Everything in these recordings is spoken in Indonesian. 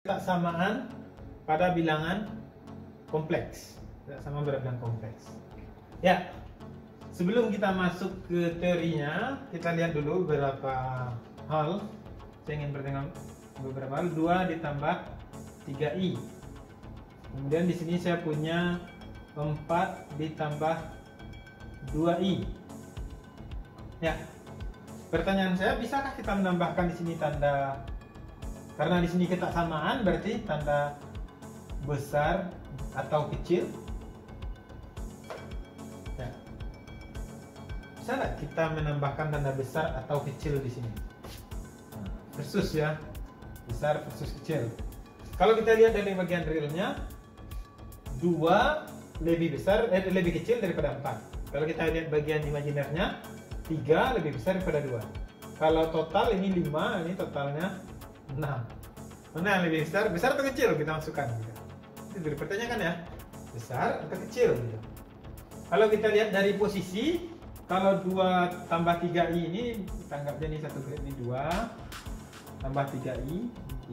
Kesamaan pada bilangan kompleks, tidak sama pada bilangan kompleks. Ya, sebelum kita masuk ke teorinya, kita lihat dulu beberapa hal. Saya ingin bertengok beberapa hal. 2 ditambah 3i. Kemudian di sini saya punya 4 ditambah 2i. Ya, pertanyaan saya, bisakah kita menambahkan di sini tanda? Karena di sini kesamaan berarti tanda besar atau kecil. Ya. Bisa nggak kita menambahkan tanda besar atau kecil di sini? Versus ya, besar versus kecil. Kalau kita lihat dari bagian realnya, 2 lebih besar, lebih kecil daripada 4. Kalau kita lihat bagian imajinernya, 3 lebih besar daripada 2. Kalau total ini 5, ini totalnya 6. Mana yang lebih besar? Besar atau kecil kita masukkan gitu. Itu dipertanyakan ya, besar atau kecil gitu. Kalau kita lihat dari posisi, kalau 2 tambah 3i ini kita anggapnya ini satu grade, ini 2 tambah 3i,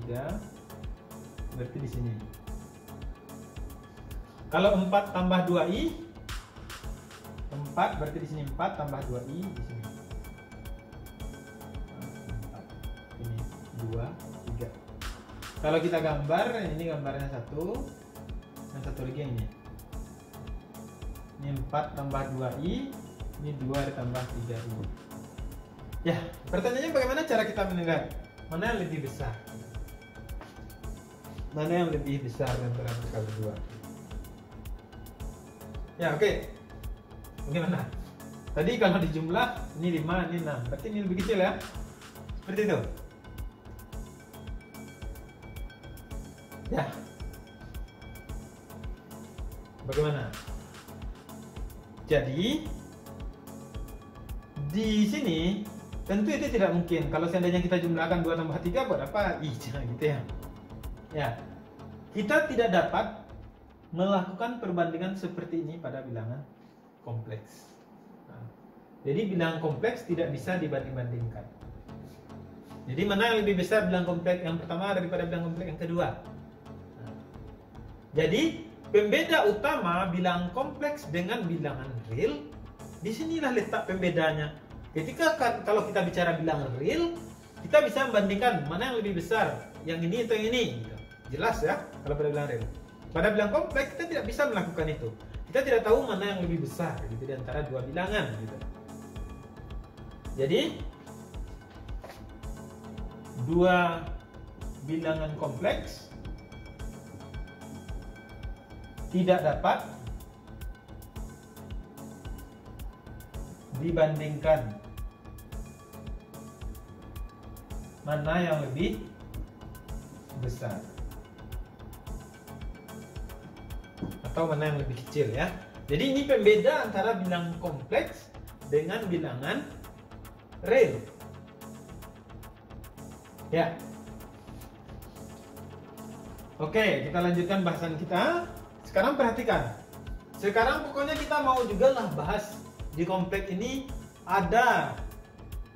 3 berarti di sini. Kalau 4 tambah 2i, 4 berarti di sini 4 tambah 2i di sini. 4. Ini 2, 3. Kalau kita gambar, ini gambarnya 1, dan satu lagi yang ini. Ini 4 tambah 2i, ini 2 ditambah 3i. Ya, pertanyaannya bagaimana cara kita menilai mana yang lebih besar? Mana yang lebih besar antara mereka berdua? Ya, oke. Bagaimana? Tadi kalau dijumlah, ini 5, ini 6. Berarti ini lebih kecil ya? Seperti itu. Ya. Bagaimana? Jadi di sini tentu itu tidak mungkin. Kalau seandainya kita jumlahkan 2 tambah 3 buat apa? Jangan gitu ya. Ya. Kita tidak dapat melakukan perbandingan seperti ini pada bilangan kompleks. Nah, jadi bilangan kompleks tidak bisa dibanding-bandingkan. Jadi mana yang lebih besar bilangan kompleks yang pertama daripada bilangan kompleks yang kedua? Jadi pembeda utama bilangan kompleks dengan bilangan real, disinilah letak pembedanya. Ketika kalau kita bicara bilangan real, kita bisa membandingkan mana yang lebih besar, yang ini atau yang ini. Gitu. Jelas ya kalau pada bilangan real. Pada bilangan kompleks kita tidak bisa melakukan itu. Kita tidak tahu mana yang lebih besar gitu di antara dua bilangan. Gitu. Jadi dua bilangan kompleks tidak dapat dibandingkan mana yang lebih besar atau mana yang lebih kecil ya. Jadi ini pembeda antara bilangan kompleks dengan bilangan real. Ya. Oke, kita lanjutkan bahasan kita. Sekarang perhatikan. Sekarang pokoknya kita mau juga lah bahas di kompleks ini ada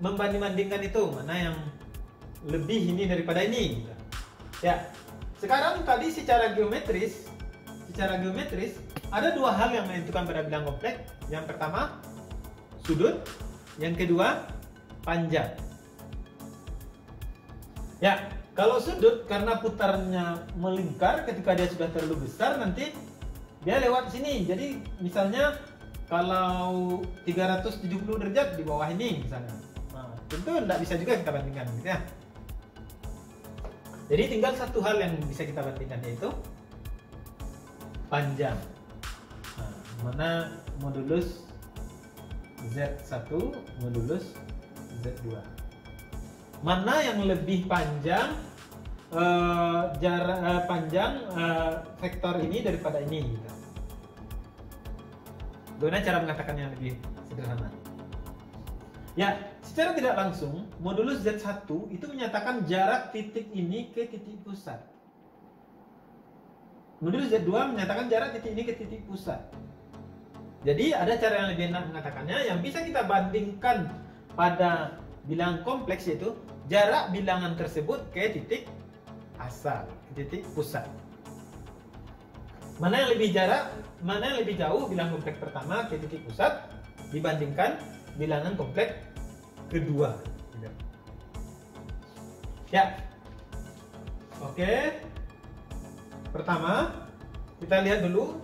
membanding-bandingkan itu mana yang lebih ini daripada ini. Ya. Sekarang tadi secara geometris ada dua hal yang menentukan pada bilangan kompleks. Yang pertama sudut, yang kedua panjang. Ya, kalau sudut karena putarnya melingkar, ketika dia sudah terlalu besar nanti dia lewat sini. Jadi misalnya kalau 370 derajat di bawah ini misalnya. Nah, tentu tidak bisa juga kita bandingkan gitu ya. Jadi tinggal satu hal yang bisa kita bandingkan, yaitu panjang. Nah, mana modulus Z1, modulus Z2. Mana yang lebih panjang vektor ini daripada ini gitu. Bagaimana cara mengatakannya yang lebih sederhana? Ya, secara tidak langsung modulus Z1 itu menyatakan jarak titik ini ke titik pusat. Modulus Z2 menyatakan jarak titik ini ke titik pusat. Jadi ada cara yang lebih enak mengatakannya, yang bisa kita bandingkan pada bilangan kompleks, yaitu jarak bilangan tersebut ke titik asal ke titik pusat. Mana yang lebih jauh bilangan kompleks pertama ke titik pusat dibandingkan bilangan kompleks kedua. Ya, oke. Pertama, kita lihat dulu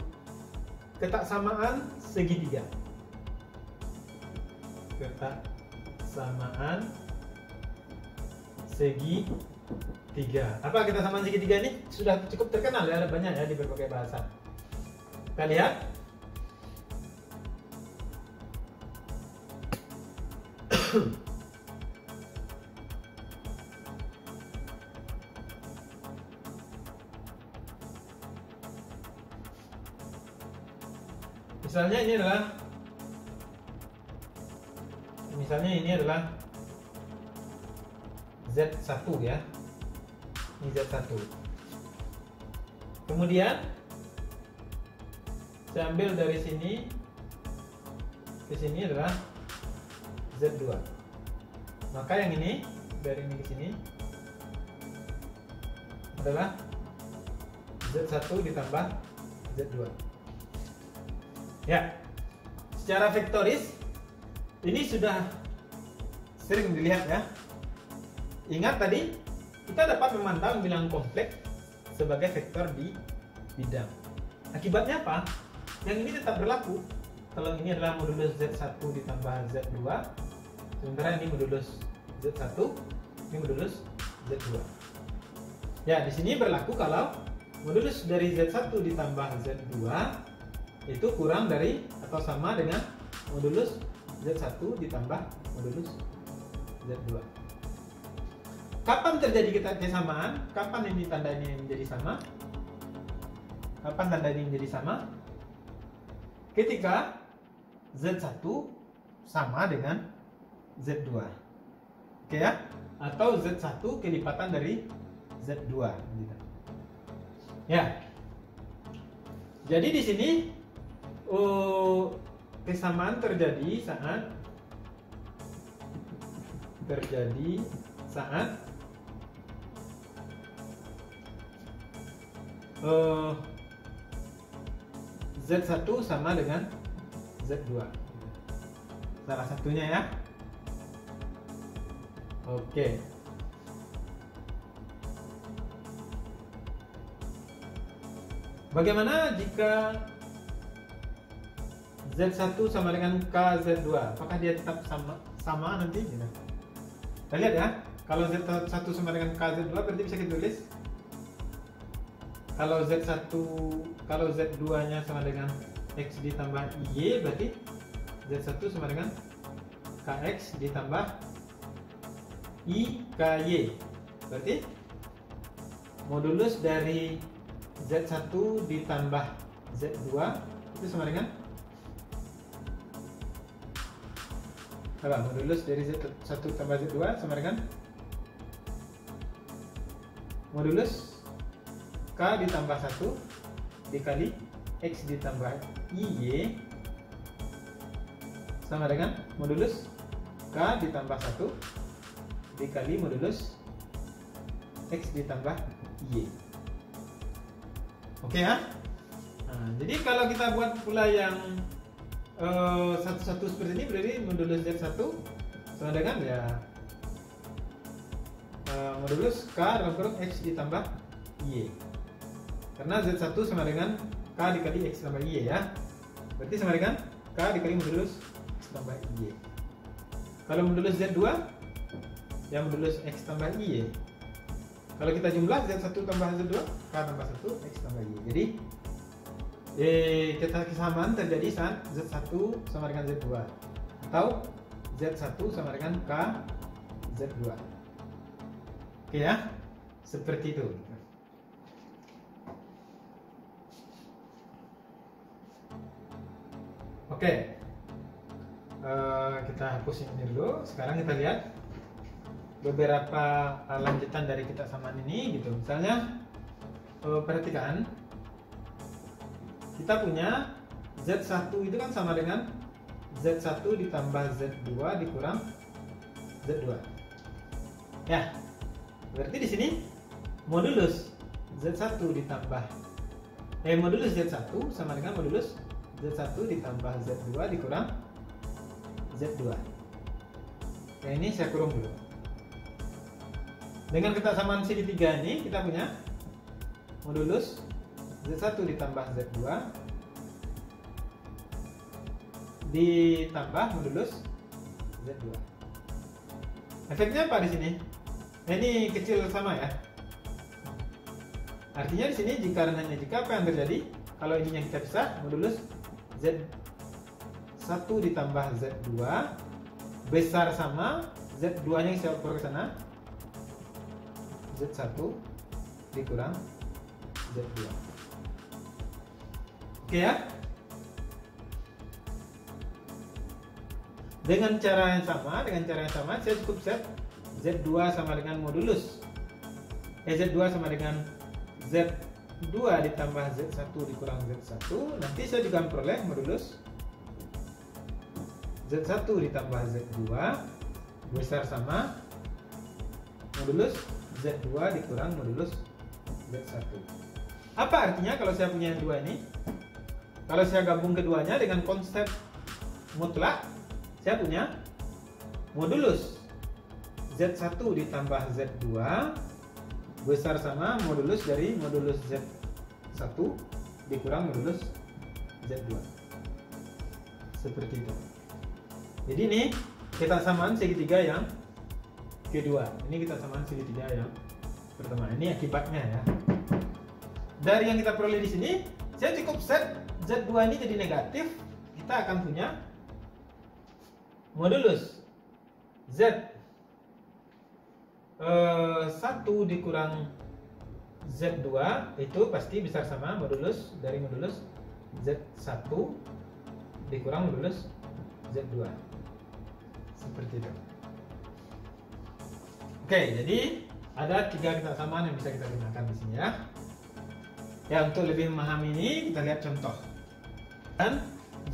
ketaksamaan segitiga. Ketaksamaan segitiga. Apa ketaksamaan segitiga ini? Sudah cukup terkenal ya, ada banyak ya di berbagai bahasa. Kita lihat. Misalnya ini adalah Z1 ya. Ini Z1. Kemudian saya ambil dari sini ke sini adalah Z2. Maka yang ini dari ini ke sini adalah Z1 ditambah Z2. Ya, secara vektoris ini sudah sering dilihat ya. Ingat tadi kita dapat memandang bilangan kompleks sebagai vektor di bidang. Akibatnya apa? Yang ini tetap berlaku. Kalau ini adalah modulus Z1 ditambah Z2, sementara ini modulus Z1, ini modulus Z2. Ya, di sini berlaku kalau modulus dari Z1 ditambah Z2 itu kurang dari atau sama dengan modulus Z1 ditambah modulus Z2. Kapan terjadi kesamaan? Kapan ini tanda ini menjadi sama? Kapan tanda ini menjadi sama? Ketika Z1 sama dengan Z2. Oke ya? Atau Z1 kelipatan dari Z2. Ya. Jadi di sini kesamaan terjadi saat Z1 sama dengan Z2. Salah satunya ya. Oke. Bagaimana jika Z1 sama dengan KZ2? Apakah dia tetap sama nanti? Kita lihat ya. Kalau Z1 sama dengan KZ2 berarti bisa kita tulis kalau Z2 nya sama dengan X ditambah Y, berarti Z1 sama dengan KX ditambah IKY. Berarti modulus dari Z1 ditambah Z2 itu sama dengan apa? Modulus dari Z1 tambah Z2 sama dengan modulus K ditambah 1 dikali X ditambah IY sama dengan modulus K ditambah 1 dikali modulus X ditambah Y. Oke ya? Nah, jadi kalau kita buat pula yang satu-satu seperti ini, berarti modulus Z1 sama dengan ya modulus K dalam kurung X ditambah Y. Karena Z1 sama dengan K dikali X tambah Y ya. Berarti sama dengan K dikali modulus X tambah Y. Kalau modulus Z2 ya modulus X tambah Y. Kalau kita jumlah Z1 tambah Z2, K tambah 1, X tambah Y. Jadi kesamaan terjadi saat Z1 sama dengan Z2 atau Z1 sama dengan K Z2. Oke ya, seperti itu. Oke, kita hapus ini dulu. Sekarang kita lihat beberapa lanjutan dari kesamaan ini gitu. Misalnya perhatikan, kita punya Z1 itu kan sama dengan Z1 ditambah Z2 dikurang Z2. Ya, berarti di sini modulus Z1 ditambah modulus Z1 sama dengan modulus Z1 ditambah Z2 dikurang Z2. Nah, ini saya kurung dulu. Dengan kesamaan segitiga ini kita punya modulus Z1 ditambah Z2 ditambah modulus Z2. Efeknya apa di sini? Nah, ini kecil sama ya. Artinya di sini jika apa yang terjadi? Kalau ininya kita pisah, modulus Z1 ditambah Z2 besar sama Z2-nya saya ukur ke sana. Z1 dikurang Z2. Oke ya? Dengan cara yang sama, saya cukup set Z2 sama dengan modulus Z2 sama dengan Z2 ditambah Z1 dikurang Z1. Nanti saya juga memperoleh modulus Z1 ditambah Z2 besar sama modulus Z2 dikurang modulus Z1. Apa artinya kalau saya punya dua ini? Kalau saya gabung keduanya dengan konsep mutlak, saya punya modulus Z1 ditambah Z2 besar sama modulus dari modulus Z1 dikurang modulus Z2. Seperti itu. Jadi ini kita samaan segitiga yang kedua. Ini kita samaan segitiga yang pertama. Ini akibatnya ya. Dari yang kita peroleh di sini, saya cukup set Z2 ini jadi negatif. Kita akan punya modulus Z1 dikurang Z2 itu pasti besar sama modulus dari modulus Z1 dikurang modulus Z2. Seperti itu. Oke, jadi ada tiga kesamaan yang bisa kita gunakan di sini ya. Ya, untuk lebih memahami ini kita lihat contoh. Dan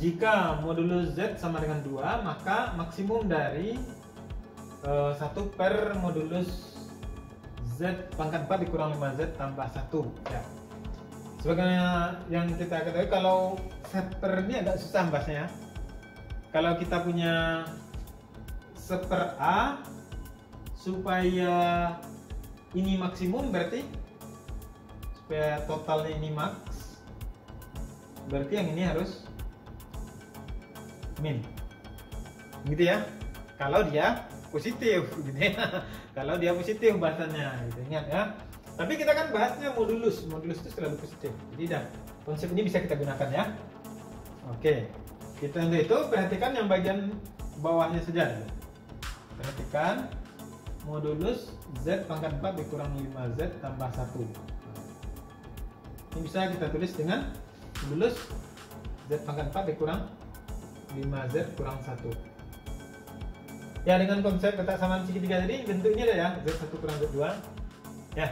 jika modulus Z sama dengan 2, maka maksimum dari 1 per modulus Z pangkat 4 dikurang 5Z tambah 1 ya. Sebagaimana yang kita ketahui, kalau seper ini agak susah bahasanya. Kalau kita punya seper A supaya ini maksimum, berarti supaya totalnya ini max, berarti yang ini harus min, gitu ya. Kalau dia positif, gitu ya. Kalau dia positif bahasanya, gitu, ingat ya. Tapi kita kan bahasnya modulus itu selalu positif. Jadi dah konsep ini bisa kita gunakan ya. Oke, kita untuk itu perhatikan yang bagian bawahnya saja. Perhatikan modulus Z pangkat 4 dikurang 5Z tambah 1. Ini bisa kita tulis dengan modulus Z pangkat 4 dikurang 5Z kurang 1. Ya, dengan konsep kesamaan segitiga tadi bentuknya ada ya, Z1 kurang Z2 ya.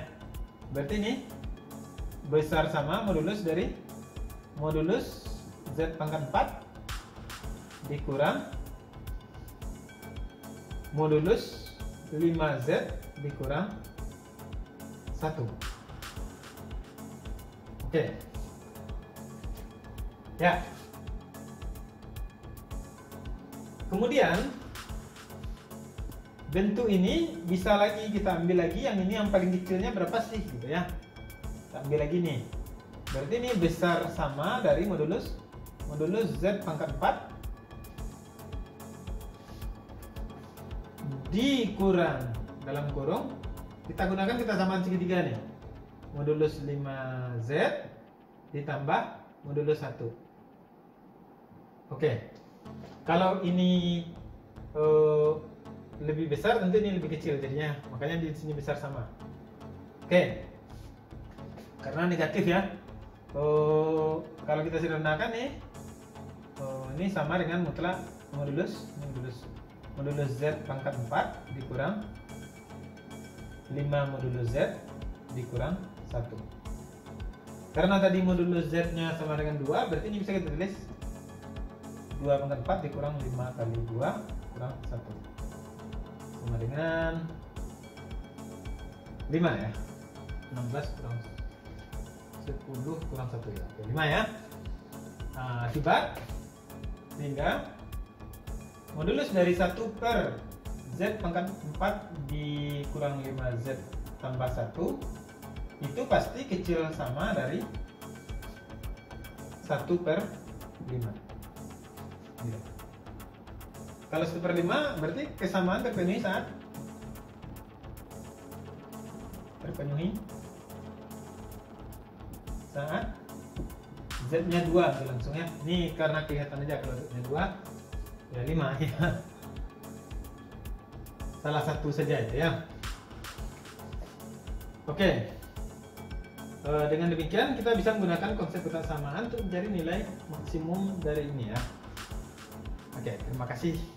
Berarti ini besar sama modulus dari modulus Z pangkat 4 dikurang modulus 5Z dikurang 1. Oke. Ya. Kemudian bentuk ini bisa lagi kita ambil lagi, yang ini yang paling kecilnya berapa sih gitu ya. Kita ambil lagi nih. Berarti ini besar sama dari modulus Z pangkat 4 dikurang dalam kurung, kita gunakan kesamaan segitiga nih. Modulus 5Z ditambah modulus 1. Oke. Kalau ini lebih besar, tentu ini lebih kecil jadinya. Makanya di sini besar sama. Oke. Karena negatif ya. Kalau kita sederhanakan nih, ini sama dengan mutlak modulus Z pangkat 4 dikurang 5 modulus Z dikurang 1. Karena tadi modulus Z-nya sama dengan 2, berarti ini bisa kita tulis 2 pangkat 4 dikurang 5 kali 2 kurang 1 sama dengan 5 ya. 16 kurang 10 kurang 1 ya. Oke, 5 ya. Nah, akibat sehingga modulus dari 1 per Z pangkat 4 dikurang 5Z tambah 1 itu pasti kecil sama dari 1 per 5. Gitu. Kalau 1 per 5 berarti kesamaan terpenuhi saat Z-nya 2 langsung ya. Ini karena kelihatan aja kalau Z-nya 2 ya 5 ya. Salah satu saja itu ya. Oke. Dengan demikian kita bisa menggunakan konsep kesamaan untuk mencari nilai maksimum dari ini ya. Oke, terima kasih.